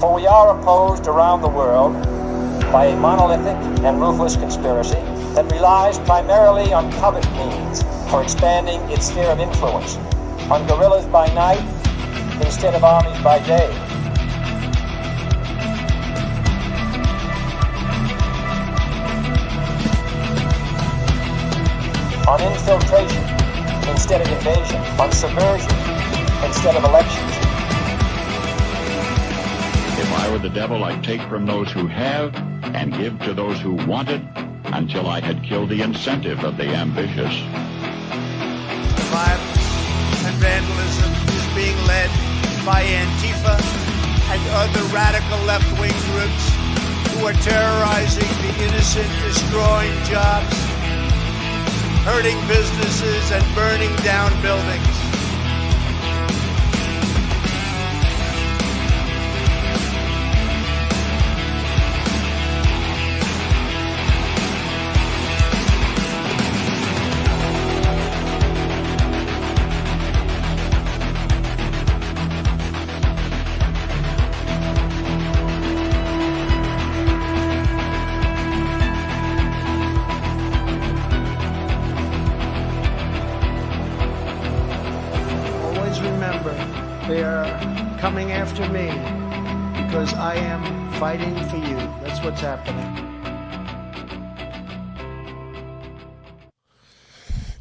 For we are opposed around the world by a monolithic and ruthless conspiracy that relies primarily on covert means for expanding its sphere of influence, on guerrillas by night instead of armies by day. On infiltration instead of invasion, on subversion instead of elections. If I were the devil, I'd take from those who have and give to those who wanted until I had killed the incentive of the ambitious. Violence and vandalism is being led by Antifa and other radical left-wing groups who are terrorizing the innocent, destroying jobs, hurting businesses, and burning down buildings. They are coming after me because I am fighting for you. That's what's happening.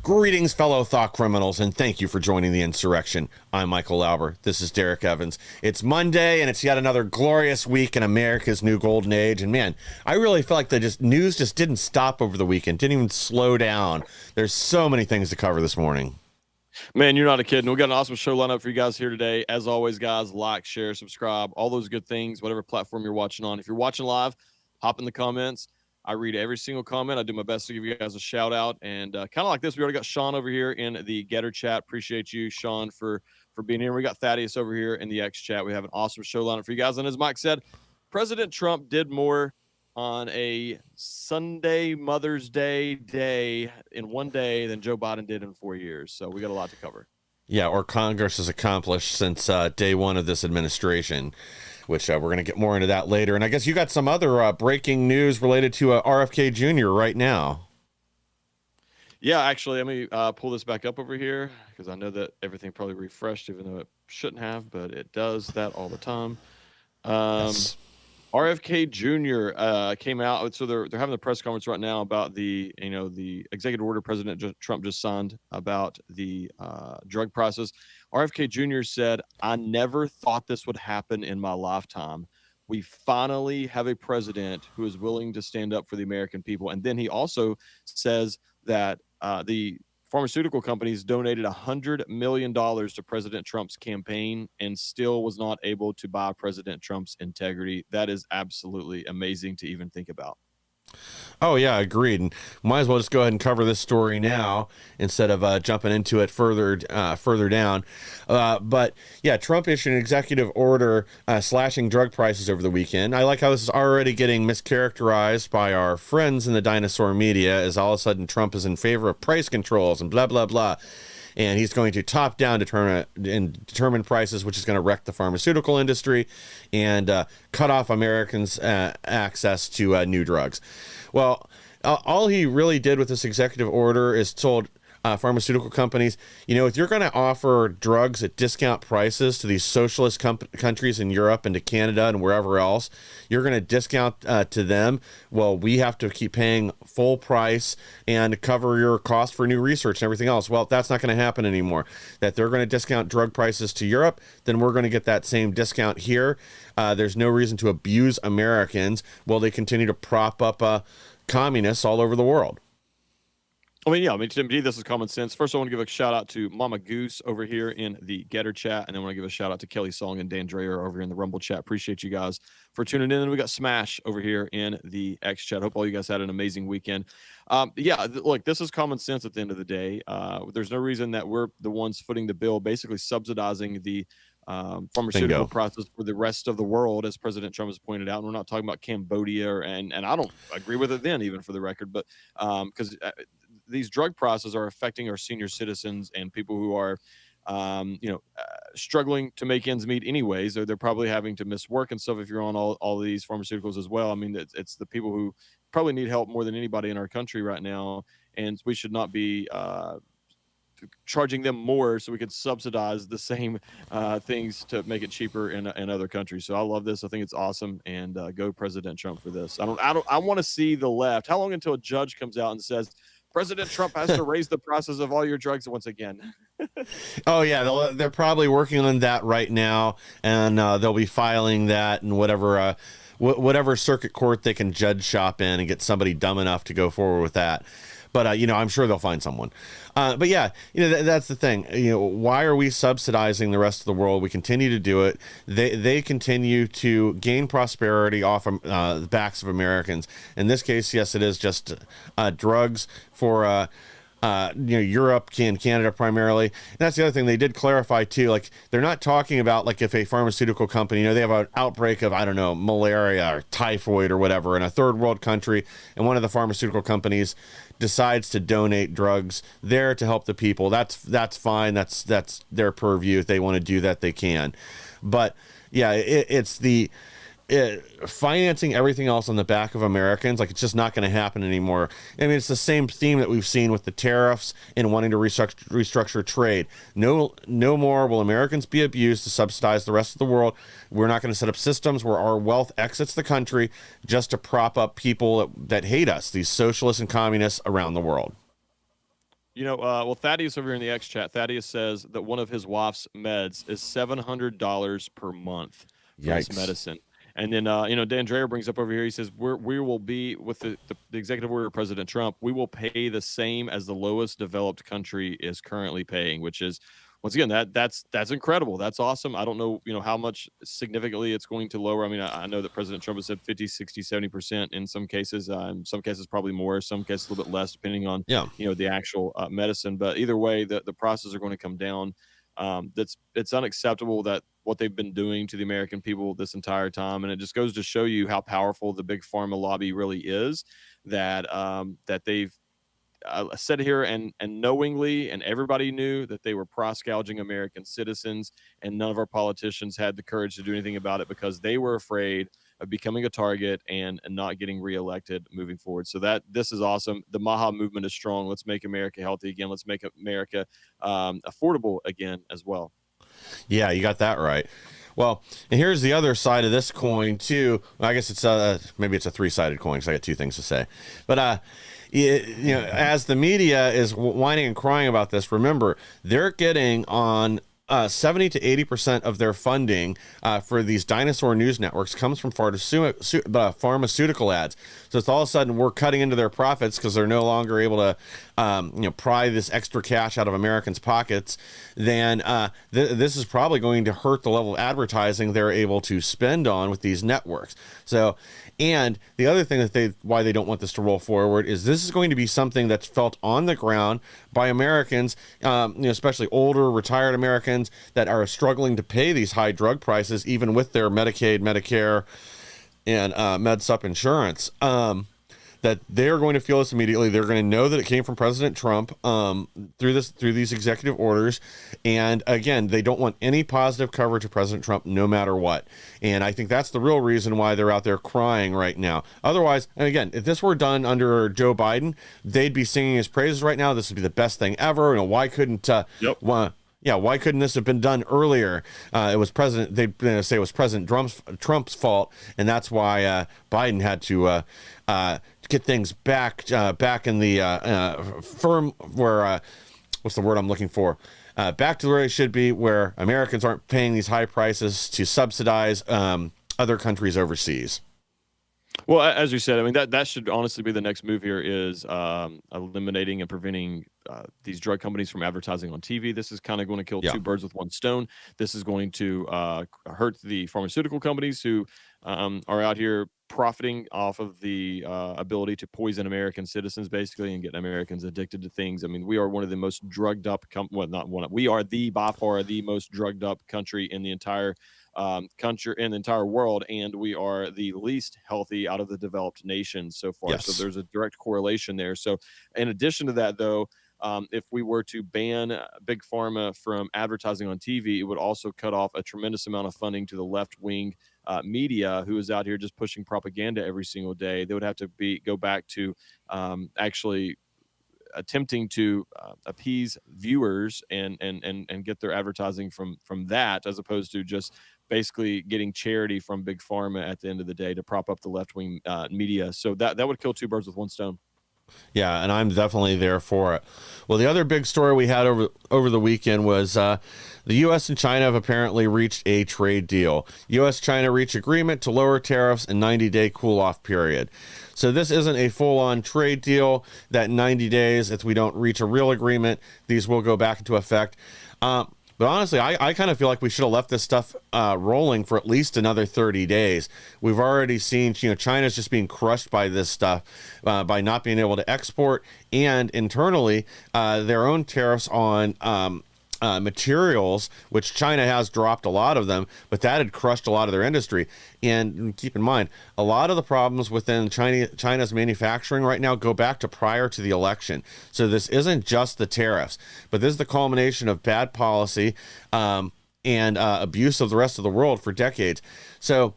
Greetings, fellow thought criminals, and thank you for joining the insurrection. I'm Michael Lauber. This is Derek Evans. It's Monday, and it's yet another glorious week in America's new golden age. And man, I really feel like the news just didn't stop over the weekend, didn't even slow down. There's so many things to cover this morning. Man, you're not a kid. And we got an awesome show lineup for you guys here today. As always, guys, like, share, subscribe, all those good things, whatever platform you're watching on. If you're watching live, hop in the comments. I read every single comment. I do my best to give you guys a shout out. And kind of like this, we already got Sean over here in the Getter chat. Appreciate you, Sean, for being here. We got Thaddeus over here in the X chat. We have an awesome show lineup for you guys. And as Mike said, President Trump did more on a Sunday Mother's Day in one day than Joe Biden did in 4 years. So we got a lot to cover. Yeah, or Congress has accomplished since day one of this administration, which we're going to get more into that later. And I guess you got some other breaking news related to RFK Jr. right now. Yeah, actually, let me pull this back up over here because I know that everything probably refreshed, even though it shouldn't have, but it does that all the time. Yes. RFK Jr. Came out, so they're having a press conference right now about the executive order President Trump just signed about the drug prices. RFK Jr. said, "I never thought this would happen in my lifetime. We finally have a president who is willing to stand up for the American people." And then he also says that the pharmaceutical companies donated $100 million to President Trump's campaign and still was not able to buy President Trump's integrity. That is absolutely amazing to even think about. Oh, yeah, agreed. And might as well just go ahead and cover this story now instead of jumping into it further down. But yeah, Trump issued an executive order slashing drug prices over the weekend. I like how this is already getting mischaracterized by our friends in the dinosaur media as all of a sudden Trump is in favor of price controls and blah, blah, blah. And he's going to top down determine prices, which is going to wreck the pharmaceutical industry and cut off Americans' access to new drugs. Well, all he really did with this executive order is told pharmaceutical companies, if you're going to offer drugs at discount prices to these socialist countries in Europe and to Canada and wherever else, you're going to discount to them. Well, we have to keep paying full price and cover your cost for new research and everything else. Well, that's not going to happen anymore. That they're going to discount drug prices to Europe, then we're going to get that same discount here. There's no reason to abuse Americans while they continue to prop up communists all over the world. To me, this is common sense. First, I want to give a shout out to Mama Goose over here in the Getter chat, and then I want to give a shout out to Kelly Song and Dan Dreyer over here in the Rumble chat. Appreciate you guys for tuning in. And we got Smash over here in the X chat. Hope all you guys had an amazing weekend. Look, this is common sense at the end of the day. There's no reason that we're the ones footing the bill, basically subsidizing the pharmaceutical prices for the rest of the world, as President Trump has pointed out. And we're not talking about Cambodia and I don't agree with it then, even for the record, but because these drug prices are affecting our senior citizens and people who are struggling to make ends meet anyways, or they're probably having to miss work and stuff if you're on all these pharmaceuticals as well. I mean, it's the people who probably need help more than anybody in our country right now, and we should not be charging them more so we could subsidize the same things to make it cheaper in other countries. So I love this. I think it's awesome, and go President Trump for this. I want to see the left. How long until a judge comes out and says President Trump has to raise the prices of all your drugs once again? Oh yeah, they're probably working on that right now, and they'll be filing that in whatever circuit court they can judge shop in and get somebody dumb enough to go forward with that. But I'm sure they'll find someone. But yeah, that's the thing. Why are we subsidizing the rest of the world? We continue to do it. They continue to gain prosperity off of the backs of Americans. In this case, yes, it is just drugs for Europe and Canada primarily. And that's the other thing they did clarify too. Like, they're not talking about like if a pharmaceutical company, they have an outbreak of, I don't know, malaria or typhoid or whatever in a third world country, and one of the pharmaceutical companies decides to donate drugs there to help the people. That's fine. That's their purview. If they want to do that, they can. But yeah, it's the financing everything else on the back of Americans. Like, it's just not going to happen anymore. I mean, it's the same theme that we've seen with the tariffs and wanting to restructure trade. No more will Americans be abused to subsidize the rest of the world. We're not going to set up systems where our wealth exits the country just to prop up people that hate us, these socialists and communists around the world. Well, Thaddeus over here in the X chat, Thaddeus says that one of his wife's meds is $700 per month for this medicine. And then, Dan Dreyer brings up over here, he says, we will be, with the executive order of President Trump, we will pay the same as the lowest developed country is currently paying, which is, once again, that's incredible. That's awesome. I don't know, how much significantly it's going to lower. I mean, I know that President Trump has said 50, 60, 70% in some cases, probably more, some cases a little bit less, depending on, the actual medicine. But either way, the prices are going to come down. It's unacceptable that what they've been doing to the American people this entire time, and it just goes to show you how powerful the big pharma lobby really is. That they've said here and knowingly, and everybody knew that they were prosgouging American citizens, and none of our politicians had the courage to do anything about it because they were afraid of becoming a target and not getting reelected moving forward. So this is awesome. The Maha movement is strong. Let's make America healthy again. Let's make America affordable again as well. Yeah, you got that right. Well, and here's the other side of this coin too. I guess it's maybe it's a three-sided coin because I got two things to say. But as the media is whining and crying about this, remember they're getting on 70 to 80% of their funding for these dinosaur news networks comes from pharmaceutical ads. So it's all of a sudden we're cutting into their profits because they're no longer able to pry this extra cash out of Americans' pockets. Then this is probably going to hurt the level of advertising they're able to spend on with these networks. So, and the other thing why they don't want this to roll forward is this is going to be something that's felt on the ground by Americans, especially older, retired Americans that are struggling to pay these high drug prices, even with their Medicaid, Medicare, and MedSup insurance. That they're going to feel this immediately. They're going to know that it came from President Trump through these executive orders. And again, they don't want any positive coverage of President Trump no matter what. And I think that's the real reason why they're out there crying right now. Otherwise, and again, if this were done under Joe Biden, they'd be singing his praises right now. This would be the best thing ever. Why couldn't why couldn't this have been done earlier? It was they say it was President Trump's fault, and that's why Biden had to get things back in the firm where what's the word I'm looking for? Back to where it should be, where Americans aren't paying these high prices to subsidize other countries overseas. Well, as you said, I mean, that should honestly be the next move here is eliminating and preventing these drug companies from advertising on TV. This is kind of going to kill two birds with one stone. This is going to hurt the pharmaceutical companies who are out here profiting off of the ability to poison American citizens, basically, and getting Americans addicted to things. I mean, we are one of the most drugged up, we are by far the most drugged up country in the entire country in the entire world, and we are the least healthy out of the developed nations so far. Yes. So there's a direct correlation there. So in addition to that, though, if we were to ban big pharma from advertising on TV, it would also cut off a tremendous amount of funding to the left-wing media, who is out here just pushing propaganda every single day. They would have to go back to actually attempting to appease viewers and get their advertising from that, as opposed to just basically getting charity from big pharma at the end of the day to prop up the left-wing media. So that would kill two birds with one stone. Yeah, and I'm definitely there for it. Well, the other big story we had over the weekend was the U.S. and China have apparently reached a trade deal. U.S.-China reached agreement to lower tariffs and 90-day cool-off period. So this isn't a full-on trade deal. That 90 days, if we don't reach a real agreement, these will go back into effect. But honestly, I kind of feel like we should have left this stuff rolling for at least another 30 days. We've already seen, China's just being crushed by this stuff, by not being able to export, and internally, their own tariffs on materials, which China has dropped a lot of them, but that had crushed a lot of their industry. And keep in mind, a lot of the problems within China's manufacturing right now go back to prior to the election. So this isn't just the tariffs, but this is the culmination of bad policy and abuse of the rest of the world for decades. So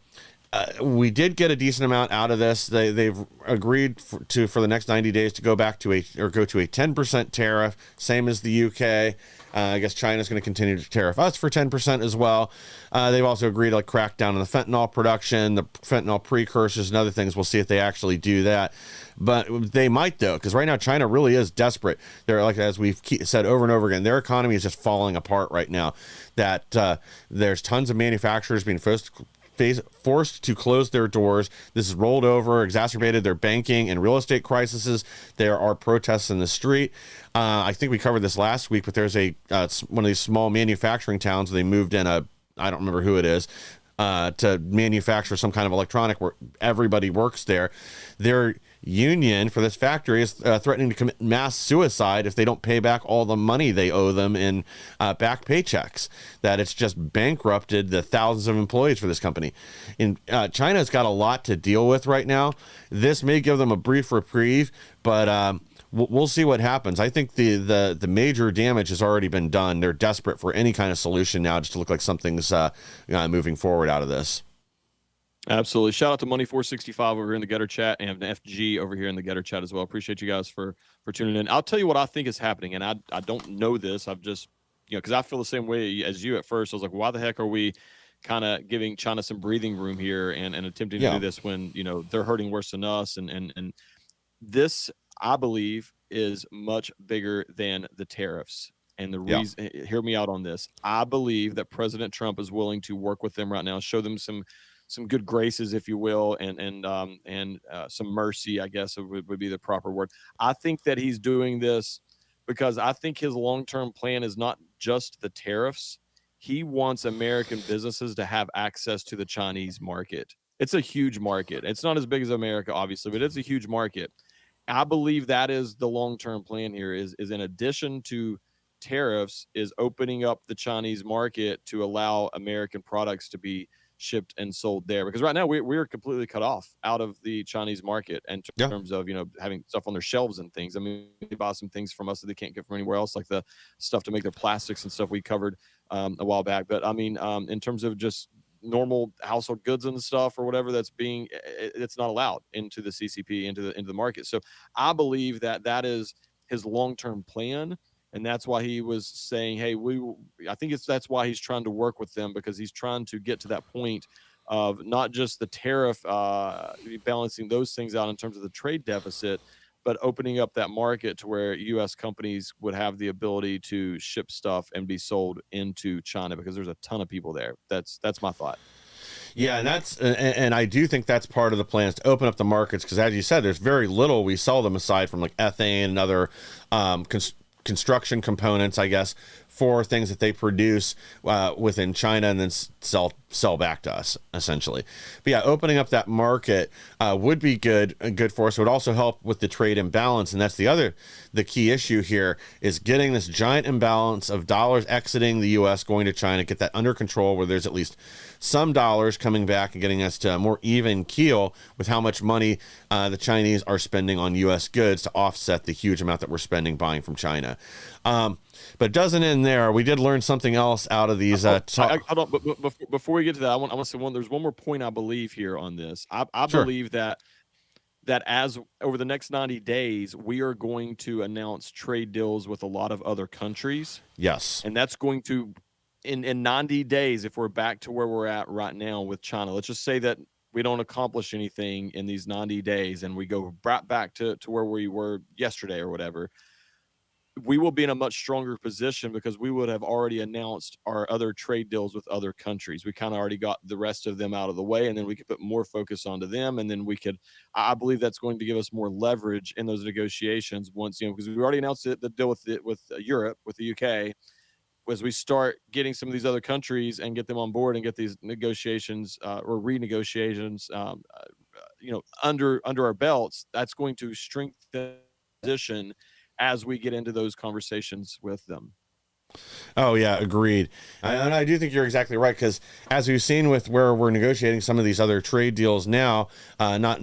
we did get a decent amount out of this. They've agreed for the next 90 days to go to a 10% tariff, same as the UK. I guess China's going to continue to tariff us for 10% as well. They've also agreed to crack down on the fentanyl production, the fentanyl precursors, and other things. We'll see if they actually do that. But they might, though, because right now China really is desperate. They're, as we've said over and over again, their economy is just falling apart right now. That there's tons of manufacturers being forced to close their doors. This has rolled over, exacerbated their banking and real estate crises. There are protests in the street. I think we covered this last week, but there's one of these small manufacturing towns. They moved in I don't remember who it is, to manufacture some kind of electronic where everybody works there. Their union for this factory is threatening to commit mass suicide if they don't pay back all the money they owe them in back paychecks. That it's just bankrupted the thousands of employees for this company. And China's got a lot to deal with right now. This may give them a brief reprieve, but we'll see what happens. I think the major damage has already been done. They're desperate for any kind of solution now, just to look like something's moving forward out of this. Absolutely. Shout out to Money465 over here in the Getter chat, and FG over here in the Getter chat as well. Appreciate you guys for tuning in. I'll tell you what I think is happening, and I don't know this. I've just, because I feel the same way as you at first. I was like, why the heck are we kind of giving China some breathing room here and attempting to do this when, they're hurting worse than us? And this, I believe, is much bigger than the tariffs. And the reason, hear me out on this. I believe that President Trump is willing to work with them right now, show them some good graces, if you will, and some mercy, I guess would be the proper word. I think that he's doing this because I think his long-term plan is not just the tariffs. He wants American businesses to have access to the Chinese market. It's a huge market. It's not as big as America, obviously, but it's a huge market. I believe that is the long-term plan here is in addition to tariffs, is opening up the Chinese market to allow American products to be shipped and sold there, because right now we're completely cut off out of the Chinese market in terms of having stuff on their shelves and things. I mean, they buy some things from us that they can't get from anywhere else, like the stuff to make their plastics and stuff we covered a while back. But I mean, in terms of just normal household goods and stuff or whatever, it's not allowed into the CCP, into the market. So I believe that is his long-term plan. And that's why he was saying, hey, I think that's why he's trying to work with them, because he's trying to get to that point of not just the tariff, balancing those things out in terms of the trade deficit, but opening up that market to where U.S. companies would have the ability to ship stuff and be sold into China, because there's a ton of people there. That's my thought. Yeah, and I do think that's part of the plan, is to open up the markets, because as you said, there's very little we sell them aside from like ethane and other construction components, I guess, for things that they produce within China and then sell back to us, essentially. But yeah, opening up that market would be good for us. It would also help with the trade imbalance, and that's the key issue here is getting this giant imbalance of dollars exiting the U.S. going to China, get that under control where there's at least some dollars coming back and getting us to a more even keel with how much money the Chinese are spending on U.S. goods to offset the huge amount that we're spending buying from China. But it doesn't end there. We did learn something else out of these. Before we get to that, I want to say there's one more point I believe here on this. I Sure. believe that as over the next 90 days, we are going to announce trade deals with a lot of other countries. Yes. And that's going to, in 90 days, if we're back to where we're at right now with China, let's just say that we don't accomplish anything in these 90 days and we go back to where we were yesterday or whatever, we will be in a much stronger position because we would have already announced our other trade deals with other countries. We kind of already got the rest of them out of the way, and then we could put more focus onto them. And then I believe that's going to give us more leverage in those negotiations once, because we already announced the deal with Europe, with the UK. As we start getting some of these other countries and get them on board and get these negotiations or renegotiations, under our belts, that's going to strengthen the position as we get into those conversations with them. Oh yeah, agreed. And I do think you're exactly right, because as we've seen with where we're negotiating some of these other trade deals now, not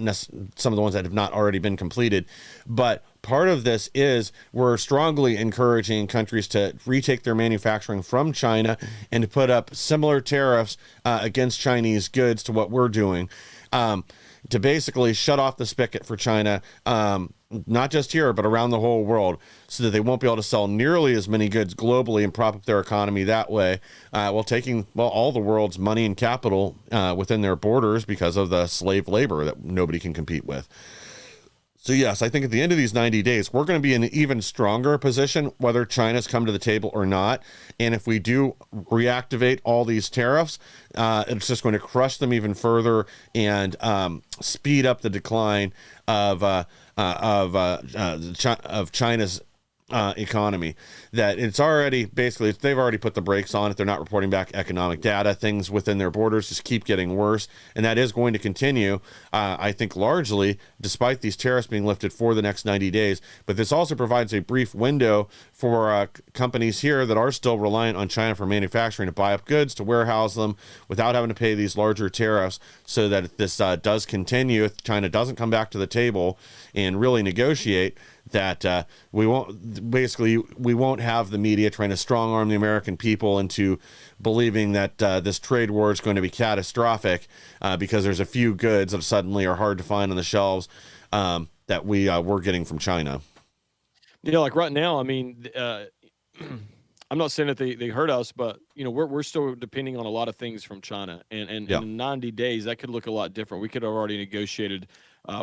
some of the ones that have not already been completed, but part of this is we're strongly encouraging countries to retake their manufacturing from China and to put up similar tariffs against Chinese goods to what we're doing, to basically shut off the spigot for China, not just here, but around the whole world, so that they won't be able to sell nearly as many goods globally and prop up their economy that way, while taking all the world's money and capital within their borders because of the slave labor that nobody can compete with. So yes, I think at the end of these 90 days, we're going to be in an even stronger position, whether China's come to the table or not. And if we do reactivate all these tariffs, it's just going to crush them even further and speed up the decline of China's economy. That it's already basically, they've already put the brakes on it. They're not reporting back economic data. Things within their borders just keep getting worse, and that is going to continue, I think, largely despite these tariffs being lifted for the next 90 days. But this also provides a brief window for companies here that are still reliant on China for manufacturing to buy up goods, to warehouse them without having to pay these larger tariffs, so that if this does continue, if China doesn't come back to the table and really negotiate, that we won't have the media trying to strong arm the American people into believing that this trade war is going to be catastrophic because there's a few goods that suddenly are hard to find on the shelves that we're getting from China. Like right now, I mean, I'm not saying that they hurt us, but we're still depending on a lot of things from China, and in 90 days that could look a lot different. We could have already negotiated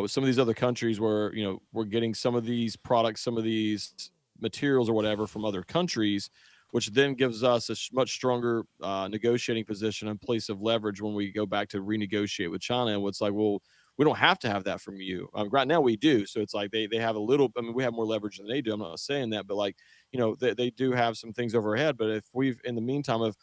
with some of these other countries where we're getting some of these products, some of these materials or whatever from other countries, which then gives us a much stronger negotiating position and place of leverage when we go back to renegotiate with China. And it's like, well, we don't have to have that from you. Right now we do. So it's like they have a little, I mean, we have more leverage than they do. I'm not saying that, but like, they do have some things over our head. But if we've, in the meantime of,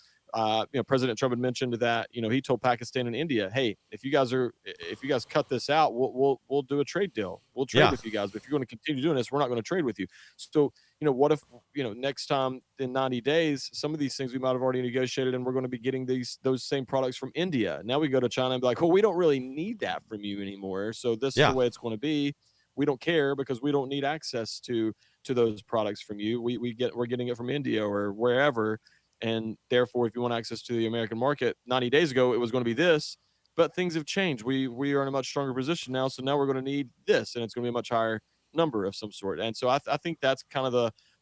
President Trump had mentioned that, he told Pakistan and India, hey, if you guys cut this out, we'll do a trade deal. We'll trade with you guys. But if you're going to continue doing this, we're not going to trade with you. So, what if, next time in 90 days, some of these things we might have already negotiated and we're going to be getting those same products from India. Now we go to China and be like, well, we don't really need that from you anymore. So this is the way it's going to be. We don't care because we don't need access to those products from you. We're getting it from India or wherever. And therefore, if you want access to the American market, 90 days ago, it was going to be this, but things have changed. We are in a much stronger position now. So now we're going to need this, and it's going to be a much higher number of some sort. And so I think that's kind of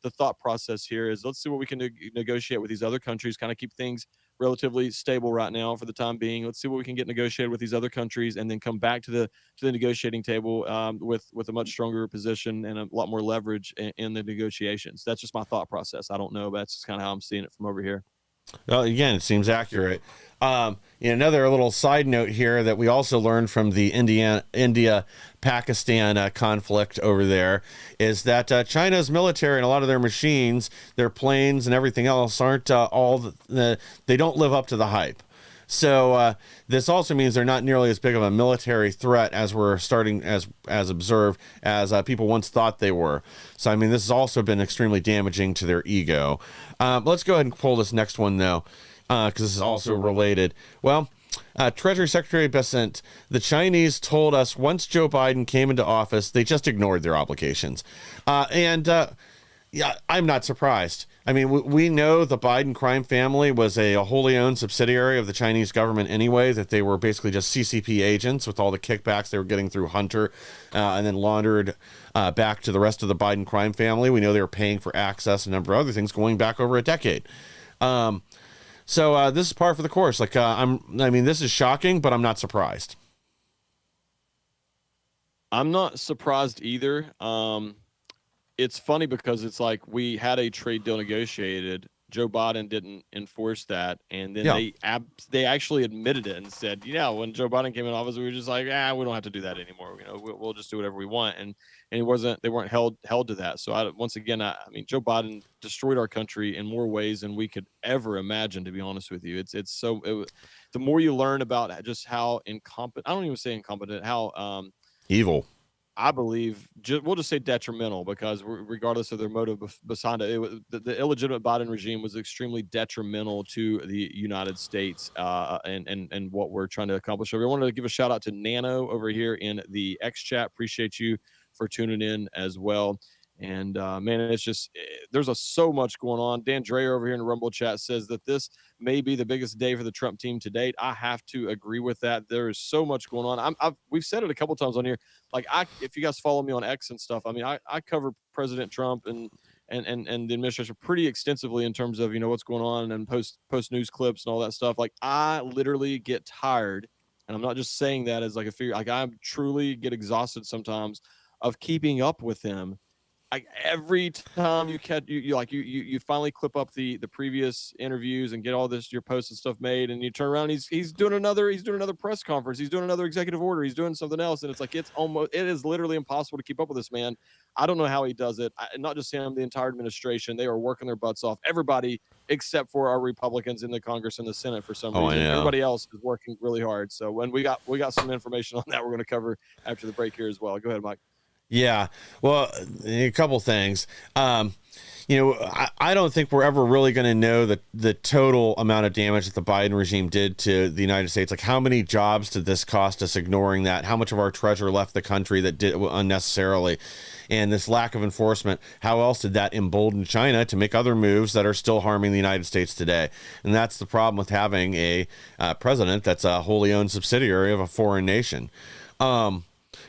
the thought process here is let's see what we can negotiate with these other countries, kind of keep things relatively stable right now for the time being. Let's see what we can get negotiated with these other countries, and then come back to the negotiating table with a much stronger position and a lot more leverage in the negotiations. That's just my thought process. I don't know, but that's just kind of how I'm seeing it from over here. Well, again, it seems accurate. Another little side note here that we also learned from the India-Pakistan conflict over there is that China's military and a lot of their machines, their planes and everything else aren't they don't live up to the hype. So this also means they're not nearly as big of a military threat as we're starting as observed as people once thought they were. So I mean, this has also been extremely damaging to their ego. Let's go ahead and pull this next one though, because this is also related. Well, Treasury Secretary Bessent, the Chinese told us once Joe Biden came into office, they just ignored their obligations, yeah, I'm not surprised. I mean, we know the Biden crime family was a wholly owned subsidiary of the Chinese government anyway, that they were basically just CCP agents with all the kickbacks they were getting through Hunter and then laundered back to the rest of the Biden crime family. We know they were paying for access and a number of other things going back over a decade. So this is par for the course. Like, I mean, this is shocking, but I'm not surprised. I'm not surprised either. It's funny because it's like we had a trade deal negotiated. Joe Biden didn't enforce that, and then they actually admitted it and said, yeah, when Joe Biden came in office, we were just like, we don't have to do that anymore. You know, we'll just do whatever we want, and they weren't held to that. So once again, I mean, Joe Biden destroyed our country in more ways than we could ever imagine. To be honest with you, the more you learn about just how incompetent, I don't even say incompetent, how evil. I believe we'll just say detrimental, because regardless of their motive behind it, the illegitimate Biden regime was extremely detrimental to the United States and what we're trying to accomplish. So I wanted to give a shout out to Nano over here in the X chat. Appreciate you for tuning in as well. And man, it's just there's so much going on. Dan Dreyer over here in the Rumble chat says that this may be the biggest day for the Trump team to date. I have to agree with that. There is so much going on. We've said it a couple times on here. Like, if you guys follow me on X and stuff, I mean, I cover President Trump and the administration pretty extensively in terms of, you know, what's going on and post news clips and all that stuff. Like, I literally get tired, and I'm not just saying that as like a figure. Like, I truly get exhausted sometimes of keeping up with them. Like, every time you finally clip up the previous interviews and get all your posts and stuff made, and you turn around, he's doing another press conference, he's doing another executive order, he's doing something else, and it's like it is literally impossible to keep up with this man. I don't know how he does it. Not just him, the entire administration, they are working their butts off. Everybody except for our Republicans in the Congress and the Senate for some reason. Everybody else is working really hard. So when we got some information on that, we're going to cover after the break here as well. Go ahead, Mike. Yeah, well, a couple things. You know, I don't think we're ever really going to know the total amount of damage that the Biden regime did to the United States. Like, how many jobs did this cost us ignoring that? How much of our treasure left the country that did unnecessarily? And this lack of enforcement, how else did that embolden China to make other moves that are still harming the United States today? And that's the problem with having a president that's a wholly owned subsidiary of a foreign nation.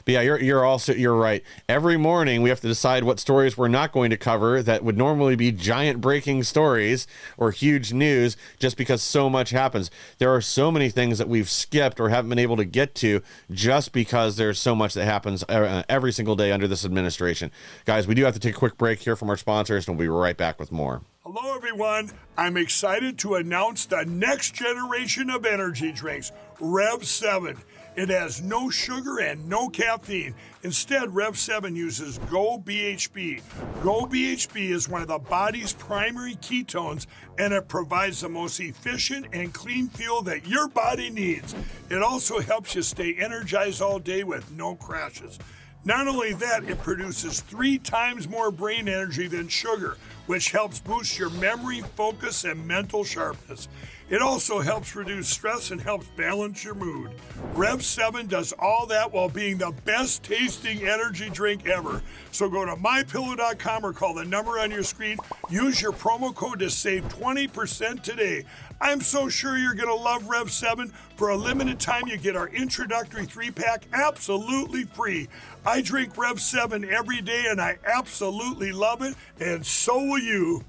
But yeah, you're right. Every morning we have to decide what stories we're not going to cover that would normally be giant breaking stories or huge news, just because so much happens. There are so many things that we've skipped or haven't been able to get to just because there's so much that happens every single day under this administration. Guys, we do have to take a quick break here from our sponsors, and we'll be right back with more. Hello, everyone. I'm excited to announce the next generation of energy drinks, Rev 7. It has no sugar and no caffeine. Instead, Rev 7 uses Go BHB. Go BHB is one of the body's primary ketones, and it provides the most efficient and clean fuel that your body needs. It also helps you stay energized all day with no crashes. Not only that, it produces 3 times more brain energy than sugar, which helps boost your memory, focus, and mental sharpness. It also helps reduce stress and helps balance your mood. Rev 7 does all that while being the best tasting energy drink ever. So go to mypillow.com or call the number on your screen. Use your promo code to save 20% today. I'm so sure you're going to love Rev 7. For a limited time, you get our introductory 3-pack absolutely free. I drink Rev 7 every day, and I absolutely love it, and so will you.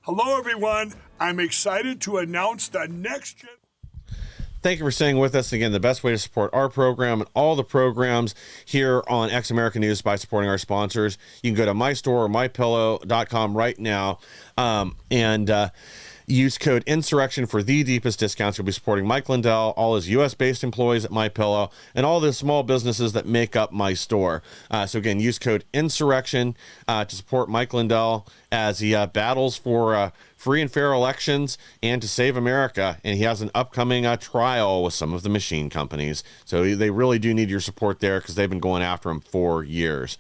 Hello, everyone. I'm excited to announce the next gen. Thank you for staying with us. Again, the best way to support our program and all the programs here on X American News by supporting our sponsors. You can go to my store or mypillow.com right now. Use code insurrection for the deepest discounts. You'll be supporting Mike Lindell, all his U.S.-based employees at MyPillow, and all the small businesses that make up my store. So again, use code insurrection to support Mike Lindell as he battles for free and fair elections and to save America. And he has an upcoming trial with some of the machine companies. So they really do need your support there because they've been going after him for years.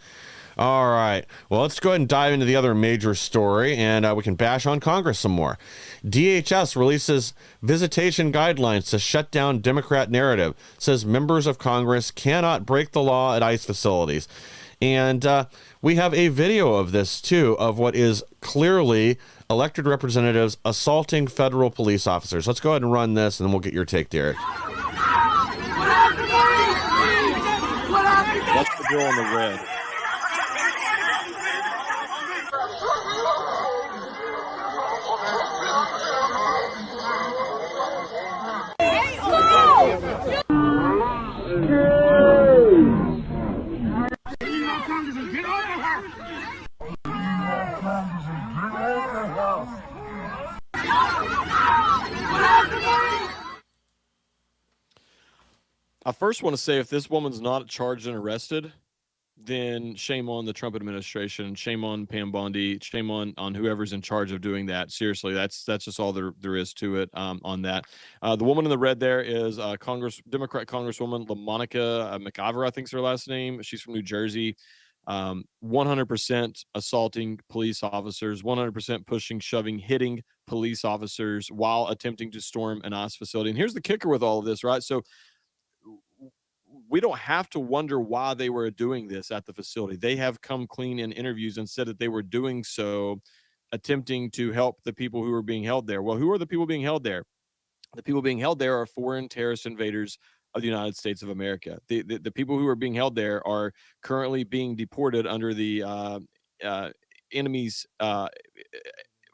All right. Well, let's go ahead and dive into the other major story, and we can bash on Congress some more. DHS releases visitation guidelines to shut down Democrat narrative. Says members of Congress cannot break the law at ICE facilities. And we have a video of this, too, of what is clearly elected representatives assaulting federal police officers. Let's go ahead and run this, and then we'll get your take, Derek. That's the girl in the red. I first want to say, if this woman's not charged and arrested, then shame on the Trump administration, shame on Pam Bondi, shame on whoever's in charge of doing that. Seriously, that's just all there is to it on that. The woman in the red there is Democrat Congresswoman LaMonica McIver, I think is her last name. She's from New Jersey. 100% assaulting police officers, 100% pushing, shoving, hitting police officers while attempting to storm an ICE facility. And here's the kicker with all of this, right? So we don't have to wonder why they were doing this at the facility. They have come clean in interviews and said that they were doing so attempting to help the people who were being held there. Well, who are the people being held there? The people being held there are foreign terrorist invaders of the United States of America. The people who are being held there are currently being deported under the enemies. I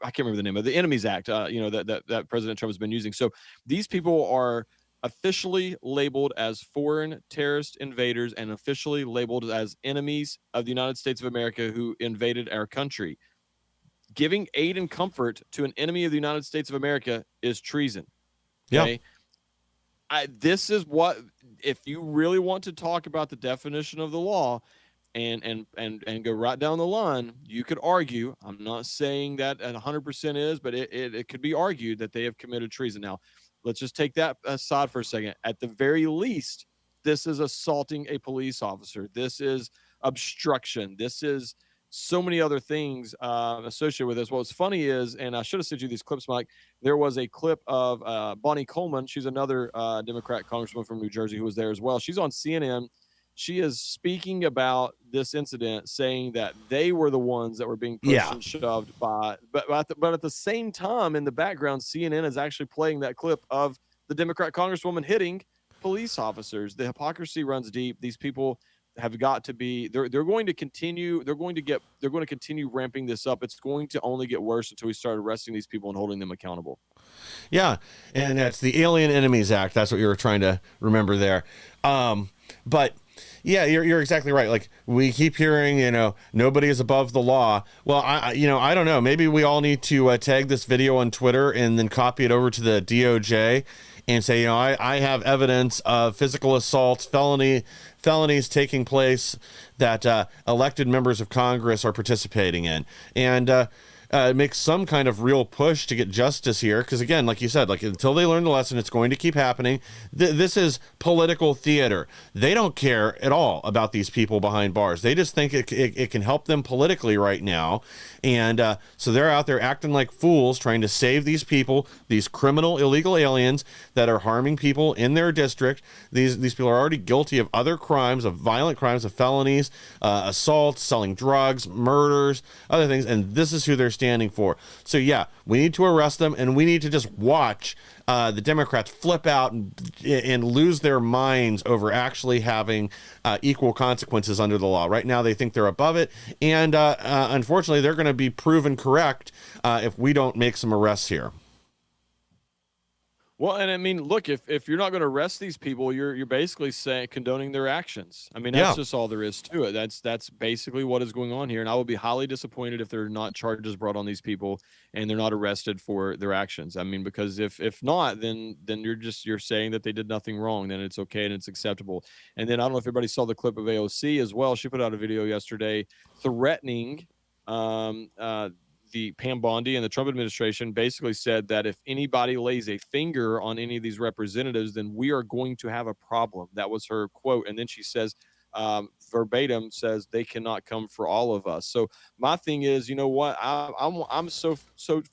can't remember the name of the Enemies Act. That President Trump has been using. So these people are officially labeled as foreign terrorist invaders and officially labeled as enemies of the United States of America who invaded our country. Giving aid and comfort to an enemy of the United States of America is treason. Okay? Yeah. This is what, if you really want to talk about the definition of the law and go right down the line, you could argue, I'm not saying that 100% is, but it could be argued that they have committed treason. Now, let's just take that aside for a second. At the very least, this is assaulting a police officer. This is obstruction. This is so many other things associated with this. What's funny is, and I should have sent you these clips, Mike, there was a clip of Bonnie Coleman. She's another Democrat congresswoman from New Jersey who was there as well. She's on CNN. She is speaking about this incident, saying that they were the ones that were being pushed and shoved by. But at the same time, in the background, CNN is actually playing that clip of the Democrat congresswoman hitting police officers. The hypocrisy runs deep. These people have got to be. They're going to continue. They're going to continue ramping this up. It's going to only get worse until we start arresting these people and holding them accountable. Yeah, and that's the Alien Enemies Act. That's what you were trying to remember there. But. Yeah, you're exactly right. Like, we keep hearing, nobody is above the law. Well, I don't know. Maybe we all need to tag this video on Twitter and then copy it over to the DOJ and say, I have evidence of physical assaults, felonies taking place that elected members of Congress are participating in. And make some kind of real push to get justice here. Because again, like you said, until they learn the lesson, it's going to keep happening. This is political theater. They don't care at all about these people behind bars. They just think it can help them politically right now. And so they're out there acting like fools, trying to save these people, these criminal, illegal aliens that are harming people in their district. These people are already guilty of other crimes, of violent crimes, of felonies, assaults, selling drugs, murders, other things. And this is who they're standing for. So yeah, we need to arrest them, and we need to just watch the Democrats flip out and lose their minds over actually having equal consequences under the law. Right now, they think they're above it, and unfortunately, they're going to be proven correct if we don't make some arrests here. Well, and I mean, look, if you're not going to arrest these people, you're basically saying condoning their actions. I mean, that's Yeah. just all there is to it. That's basically what is going on here, and I will be highly disappointed if there are not charges brought on these people and they're not arrested for their actions. I mean, because if not, then you're saying that they did nothing wrong. Then it's okay and it's acceptable. And then I don't know if everybody saw the clip of AOC as well. She put out a video yesterday threatening um, uh, the Pam Bondi and the Trump administration basically said that if anybody lays a finger on any of these representatives, then we are going to have a problem. That was her quote. And then she says, verbatim says they cannot come for all of us. So my thing is, you know what? I'm so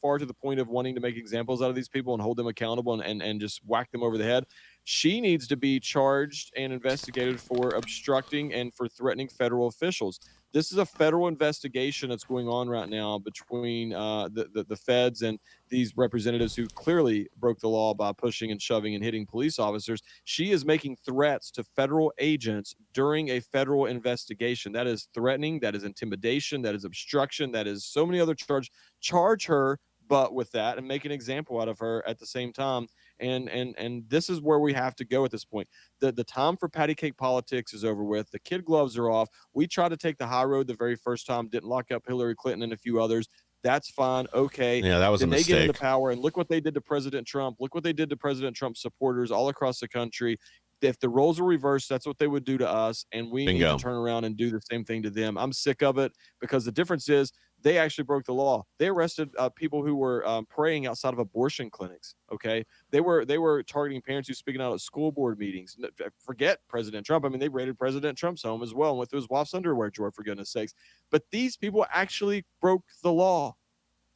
far to the point of wanting to make examples out of these people and hold them accountable and just whack them over the head. She needs to be charged and investigated for obstructing and for threatening federal officials. This is a federal investigation that's going on right now between the feds and these representatives who clearly broke the law by pushing and shoving and hitting police officers. She is making threats to federal agents during a federal investigation. That is threatening, that is intimidation, that is obstruction, that is so many other charges. Charge her, but with that, and make an example out of her at the same time. And this is where we have to go at this point. The time for patty cake politics is over with. The kid gloves are off. We tried to take the high road the very first time, didn't lock up Hillary Clinton and a few others. That's fine. Okay. Yeah, that was a Then they get into mistake. power, and look what they did to President Trump. Look what they did to President Trump's supporters all across the country. If the roles were reversed, that's what they would do to us, and we need Bingo. to turn around and do the same thing to them. I'm sick of it because the difference is they actually broke the law. They arrested people who were praying outside of abortion clinics. Okay, they were targeting parents who speaking out at school board meetings. Forget President Trump. I mean, they raided President Trump's home as well and went through his wife's underwear drawer, for goodness sakes. But these people actually broke the law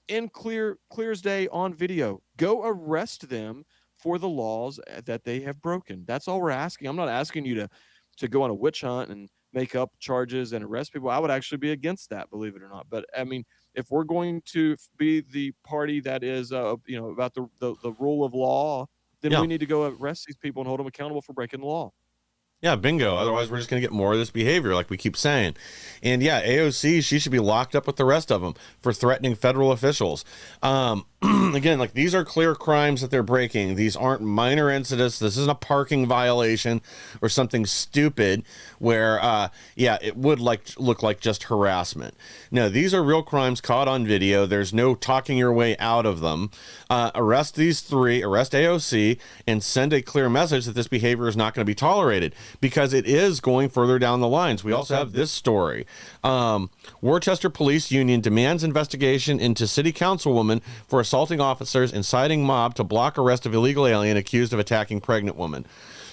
in clear as day on video. Go arrest them for the laws that they have broken. That's all we're asking. I'm not asking you to go on a witch hunt and make up charges and arrest people. I would actually be against that, believe it or not. But I mean, if we're going to be the party that is, about the rule of law, then Yeah. we need to go arrest these people and hold them accountable for breaking the law. Yeah, bingo. Otherwise, we're just going to get more of this behavior, like we keep saying. And yeah, AOC, she should be locked up with the rest of them for threatening federal officials. Again, like these are clear crimes that they're breaking. These aren't minor incidents. This isn't a parking violation or something stupid where, it would look like just harassment. No, these are real crimes caught on video. There's no talking your way out of them. Arrest these three, arrest AOC, and send a clear message that this behavior is not going to be tolerated, because it is going further down the lines. We also have this story. Worcester Police Union demands investigation into city councilwoman for assaulting officers, inciting mob to block arrest of illegal alien accused of attacking pregnant woman.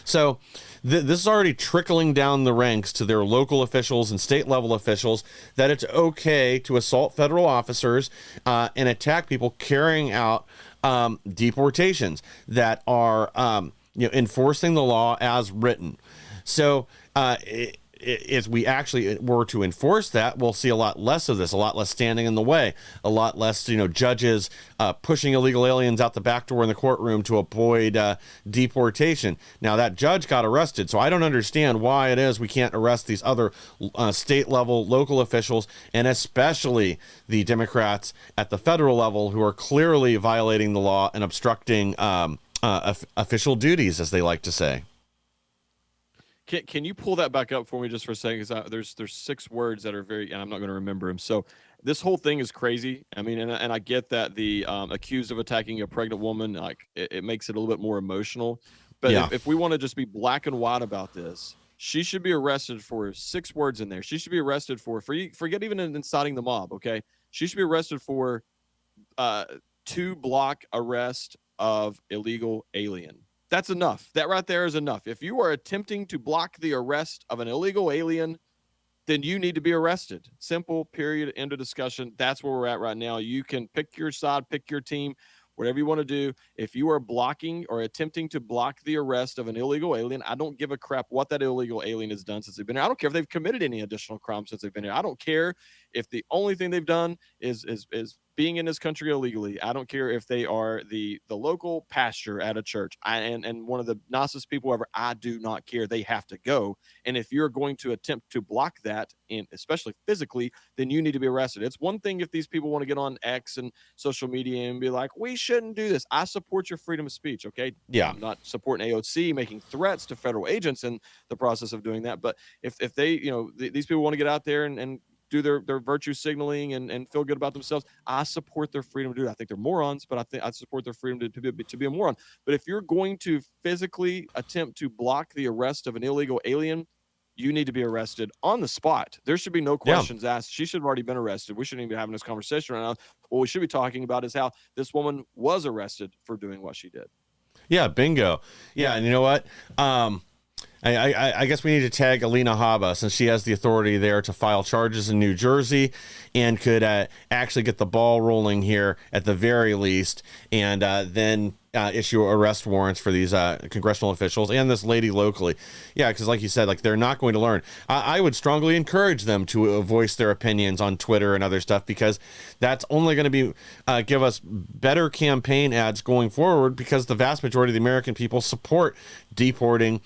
So this is already trickling down the ranks to their local officials and state level officials that it's okay to assault federal officers and attack people carrying out deportations that are enforcing the law as written. So if we actually were to enforce that, we'll see a lot less of this, a lot less standing in the way, a lot less, judges pushing illegal aliens out the back door in the courtroom to avoid deportation. Now, that judge got arrested, so I don't understand why it is we can't arrest these other state level, local officials, and especially the Democrats at the federal level who are clearly violating the law and obstructing official duties, as they like to say. Can you pull that back up for me just for a second? Because there's 6 words that are very, and I'm not going to remember them. So this whole thing is crazy. I mean, and I get that the accused of attacking a pregnant woman, like it makes it a little bit more emotional. But Yeah. if we want to just be black and white about this, she should be arrested for 6 words in there. She should be arrested for forget even inciting the mob. Okay, she should be arrested for 2 block arrest of illegal alien. That's enough. That right there is enough. If you are attempting to block the arrest of an illegal alien, then you need to be arrested. Simple, period, end of discussion. That's where we're at right now. You can pick your side, pick your team, whatever you want to do. If you are blocking or attempting to block the arrest of an illegal alien, I don't give a crap what that illegal alien has done since they've been here. I don't care if they've committed any additional crimes since they've been here. I don't care if the only thing they've done is being in this country illegally, I don't care if they are the local pastor at a church, and one of the nicest people ever, I do not care. They have to go. And if you're going to attempt to block that, and especially physically, then you need to be arrested. It's one thing if these people want to get on X and social media and be like, we shouldn't do this. I support your freedom of speech. Okay. Yeah. I'm not supporting AOC making threats to federal agents in the process of doing that. But if they, these people want to get out there and do their virtue signaling and feel good about themselves, I support their freedom to do that. I think they're morons, but I support their freedom to be a moron. But if you're going to physically attempt to block the arrest of an illegal alien, you need to be arrested on the spot. There should be no questions asked. She should have already been arrested. We shouldn't even be having this conversation right now. What we should be talking about is how this woman was arrested for doing what she did. Yeah, bingo. Yeah, and you know what? I guess we need to tag Alina Habba, since she has the authority there to file charges in New Jersey and could actually get the ball rolling here at the very least, and then issue arrest warrants for these congressional officials and this lady locally. Yeah, because like you said, like, they're not going to learn. I would strongly encourage them to voice their opinions on Twitter and other stuff, because that's only going to be give us better campaign ads going forward, because the vast majority of the American people support deporting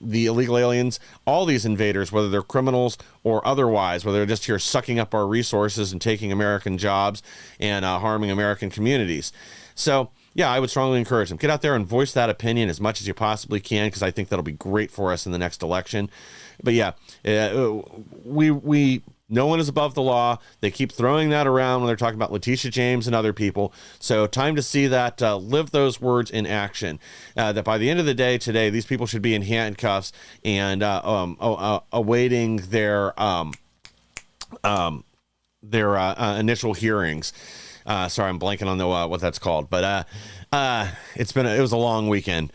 the illegal aliens, all these invaders, whether they're criminals or otherwise, whether they're just here sucking up our resources and taking American jobs and harming American communities. So yeah, I would strongly encourage them. Get out there and voice that opinion as much as you possibly can, because I think that'll be great for us in the next election. But yeah, we no one is above the law. They keep throwing that around when they're talking about Letitia James and other people. So time to see that, live those words in action. That by the end of the day today, these people should be in handcuffs and awaiting their initial hearings. Sorry, I'm blanking on the what that's called, but it was a long weekend.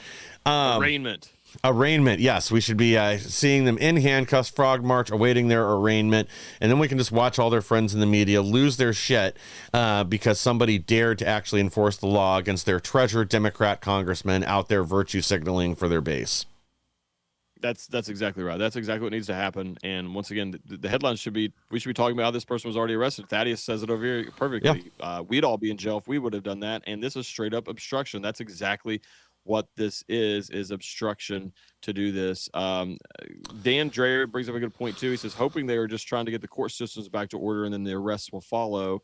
Arraignment, yes. We should be seeing them in handcuffs, frog march, awaiting their arraignment, and then we can just watch all their friends in the media lose their shit because somebody dared to actually enforce the law against their treasured Democrat congressman out there virtue signaling for their base. That's exactly right. That's exactly what needs to happen. And once again, the headlines should be, we should be talking about how this person was already arrested. Thaddeus says it over here perfectly. Yeah. We'd all be in jail if we would have done that. And this is straight up obstruction. That's exactly what this is obstruction to do this. Dan Dreyer brings up a good point too. He says, hoping they are just trying to get the court systems back to order and then the arrests will follow.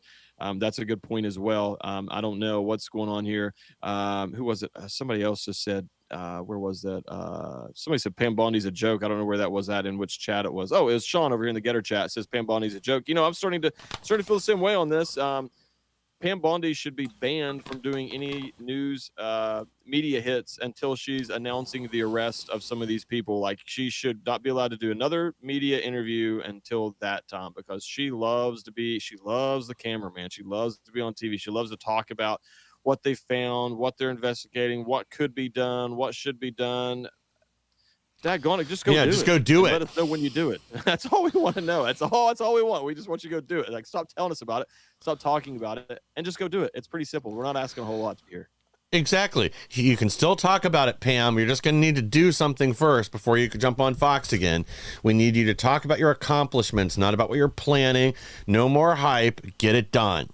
That's a good point as well. I don't know what's going on here. Who was it? Somebody else just said, where was that? Somebody said Pam Bondi's a joke. I don't know where that was at, in which chat it was. Oh, it was Sean over here in the Getter chat. It says Pam Bondi's a joke. I'm starting to feel the same way on this. Pam Bondi should be banned from doing any news media hits until she's announcing the arrest of some of these people. Like, she should not be allowed to do another media interview until that time, because she loves the camera, man. She loves to be on TV. She loves to talk about what they found, what they're investigating, what could be done, what should be done. Daggone it, just go do it. Just go do it. Let us know when you do it. That's all we want to know. That's all we want. We just want you to go do it. Like, stop telling us about it. Stop talking about it, and just go do it. It's pretty simple. We're not asking a whole lot here. Exactly. You can still talk about it, Pam. You're just going to need to do something first before you can jump on Fox again. We need you to talk about your accomplishments, not about what you're planning. No more hype. Get it done.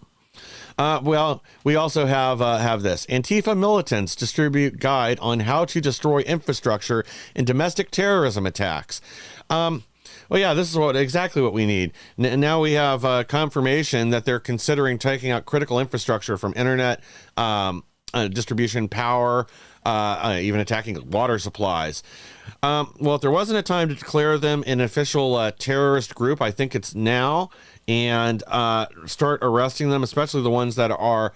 Well, we also have this. Antifa militants distribute guide on how to destroy infrastructure in domestic terrorism attacks. Well, yeah, this is exactly what we need. Now we have confirmation that they're considering taking out critical infrastructure from internet distribution, power, even attacking water supplies. Well, if there wasn't a time to declare them an official terrorist group, I think it's now, and start arresting them, especially the ones that are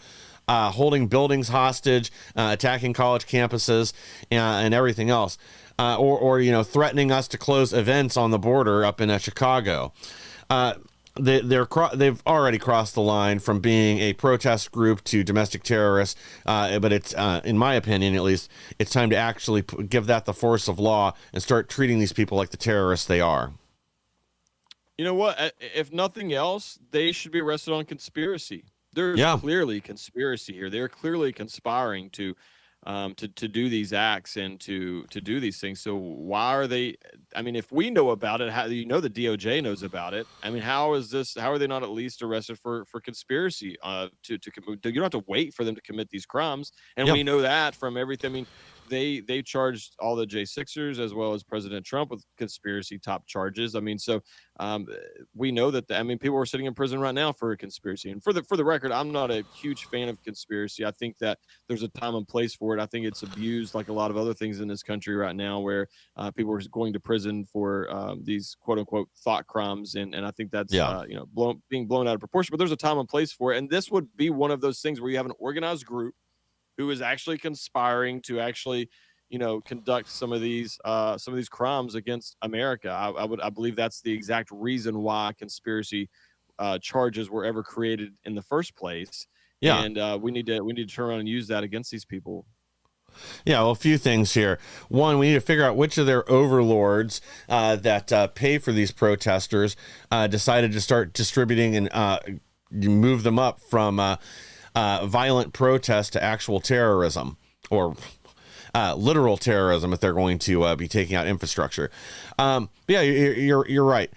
holding buildings hostage, attacking college campuses, and everything else, or threatening us to close events on the border up in Chicago. They've already crossed the line from being a protest group to domestic terrorists, but it's in my opinion, at least, it's time to actually give that the force of law and start treating these people like the terrorists they are. You know what? If nothing else, they should be arrested on conspiracy. There's clearly conspiracy here. They're clearly conspiring to to do these acts and to do these things. So why are they? I mean, if we know about it, how the DOJ knows about it? I mean, how are they not at least arrested for conspiracy? You don't have to wait for them to commit these crimes, and Yeah. we know that from everything. I mean, they charged all the J6ers as well as President Trump with conspiracy top charges. I mean, so we know that. I mean, people are sitting in prison right now for a conspiracy. And for the record, I'm not a huge fan of conspiracy. I think that there's a time and place for it. I think it's abused like a lot of other things in this country right now, where people are going to prison for these quote unquote thought crimes, and I think that's being blown out of proportion. But there's a time and place for it, and this would be one of those things where you have an organized group who is actually conspiring to actually, conduct some of these crimes against America. I believe that's the exact reason why conspiracy charges were ever created in the first place. Yeah. And we need to turn around and use that against these people. Yeah, well, a few things here. One, we need to figure out which of their overlords that pay for these protesters decided to start distributing and move them up from violent protest to actual terrorism, or literal terrorism if they're going to be taking out infrastructure. Yeah, you're right.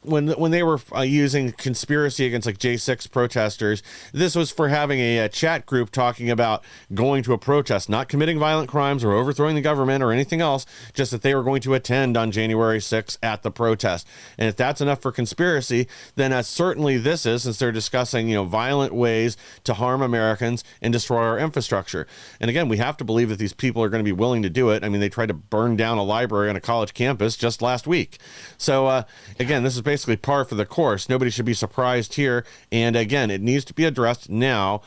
When they were using conspiracy against like J6 protesters, this was for having a chat group talking about going to a protest, not committing violent crimes or overthrowing the government or anything else, just that they were going to attend on January 6th at the protest. And if that's enough for conspiracy, then certainly this is, since they're discussing, violent ways to harm Americans and destroy our infrastructure. And again, we have to believe that these people are going to be willing to do it. I mean, they tried to burn down a library on a college campus just last week. So again, this is basically par for the course. Nobody should be surprised here. And again, it needs to be addressed now